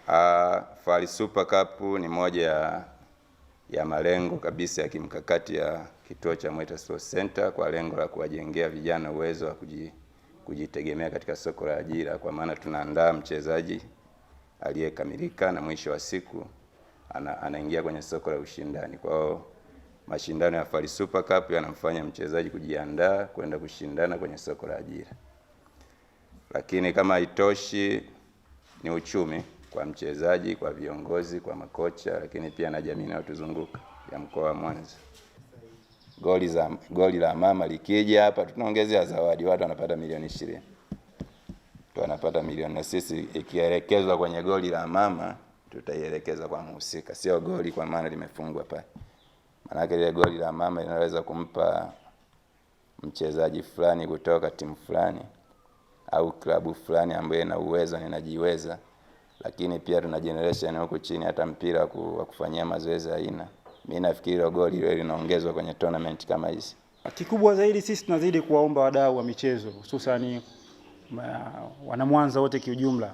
Fali Super Cup ni moja ya malengo kabisa ya kimkakati ya kituo cha Mweta Sports Center kwa lengo la kuwajengea vijana uwezo wa kujitegemea katika soko la ajira, kwa maana tunaandaa mchezaji aliyekamilika na mwisho wa siku anaingia kwenye soko la ushindani. Kwa hiyo mashindano ya Fali Super Cup yanamfanya mchezaji kujiandaa kwenda kushindana kwenye soko la ajira. Lakini kama haitoshi, ni uchumi kwa mchezaji, kwa viongozi, kwa makocha, lakini pia na jamii inayotuzunguka ya mkoa wa Mwanza. Goli la mama likija hapa tunaongezea zawadi, watu wanapata milioni 20. Wanapata milioni, na sisi ikielekezwa kwenye goli la mama tutaielekeza kwa mhusika, sio goli kwa maana limefungwa pale. Maana ile goli la mama linaweza kumpa mchezaji fulani kutoka timu fulani au klabu fulani ambaye ina uwezo na inajiweza, lakini pia tuna generation huko chini hata mpira wa kufanyia mazoezi haina. Mimi nafikiri ile goli ile linaongezwa kwenye tournament kama hizi. Kikubwa zaidi sisi tunazidi kuwaomba wadau wa michezo, hususan wana Mwanza wote kiujumla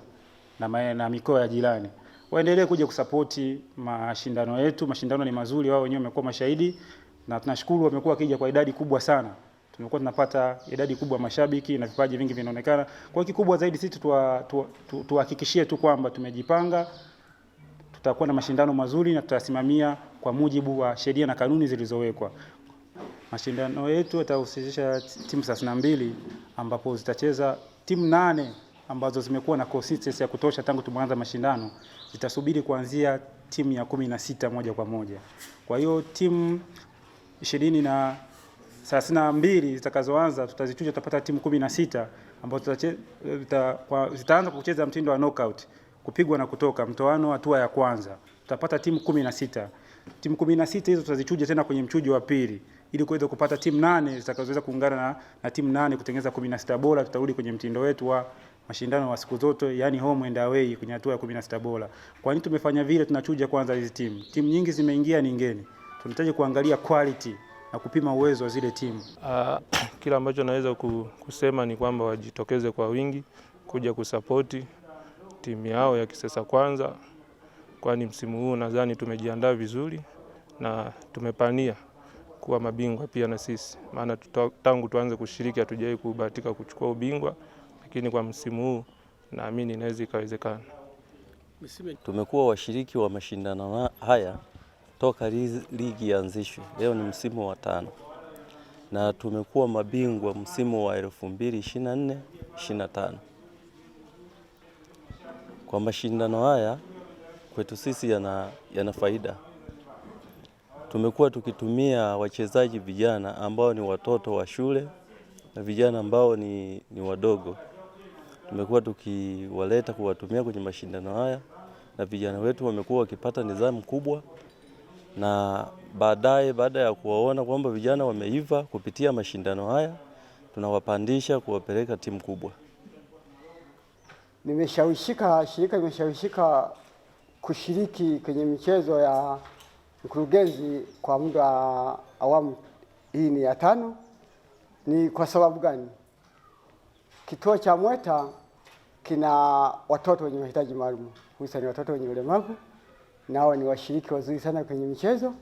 na mikoa ya jirani, waendelee kuja kusapoti mashindano yetu. Mashindano ni mazuri, wao wenyewe wamekuwa mashahidi, na tunashukuru wamekuwa wakija kwa idadi kubwa sana. Tumekuwa tunapata idadi kubwa mashabiki na vipaji vingi vinaonekana. Kwa kikubwa zaidi sisi tuhakikishie tu kwamba tumejipanga, tutakuwa na mashindano mazuri na tutasimamia kwa mujibu wa sheria na kanuni zilizowekwa. Mashindano yetu yatahusisha timu 32 ambapo zitacheza timu 8 ambazo zimekuwa na consistency ya kutosha tangu tumeanza mashindano. Zitasubiri kuanzia timu ya 16 moja kwa moja. Kwa hiyo timu 32 zitakazoanza tutazichuja, tutapata timu 16 ambazo zitaanza kucheza mtindo wa knockout, kupigwa na kutoka mtoano hatua ya kwanza. Tutapata timu 16. Timu 16 hizo tutazichuja tena kwenye mchujo wa pili ili kuweza kupata timu 8 zitakazoweza kuungana na timu 8 kutengeneza 16 bora. Tutarudi kwenye mtindo wetu wa mashindano wa siku zote, yani home and away kwenye hatua ya 16 bora. Kwa nini tumefanya vile? Tunachuja kwanza hizi timu. Timu nyingi zimeingia ni ngeni. Tunahitaji kuangalia quality na kupima uwezo wa zile timu. Kila ambacho naweza kusema ni kwamba wajitokeze kwa wingi kuja kusapoti timu yao ya Kisesa Kwanza, kwani msimu huu nadhani tumejiandaa vizuri na tumepania kuwa mabingwa pia na sisi. Maana tangu tuanze kushiriki hatujawahi kubahatika kuchukua ubingwa, lakini kwa msimu huu naamini inaweza ikawezekana. Tumekuwa washiriki wa mashindano haya toka ligi ianzishwe. Leo ni msimu wa 5. Na tumekuwa mabingwa msimu wa 2024-25. Kwa mashindano haya kwetu sisi yana faida. Tumekuwa tukitumia wachezaji vijana ambao ni watoto wa shule na vijana ambao ni wadogo. Tumekuwa tukiwaleta kuwatumia kwenye mashindano haya, na vijana wetu wamekuwa wakipata nidhamu kubwa, na baada ya kuwaona kwamba vijana wameiva kupitia mashindano haya, tunawapandisha kuwapeleka timu kubwa. Shirika limeshawishika kushiriki kwenye michezo ya mkurugenzi kwa muda wa awamu hii ni ya 5. Ni kwa sababu gani? Kituo cha Mweta kina watoto wenye mahitaji maalum, hususan watoto wenye ulemavu, nao ni washiriki wazuri sana kwenye michezo.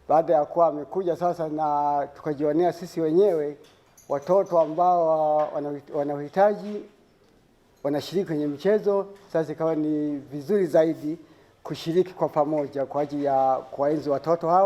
Baada ya kuwa amekuja sasa na tukajionea sisi wenyewe watoto ambao wanahitaji wanashiriki kwenye michezo, sasa ikawa ni vizuri zaidi kushiriki kwa pamoja kwa ajili ya kuwaenzi watoto hawa.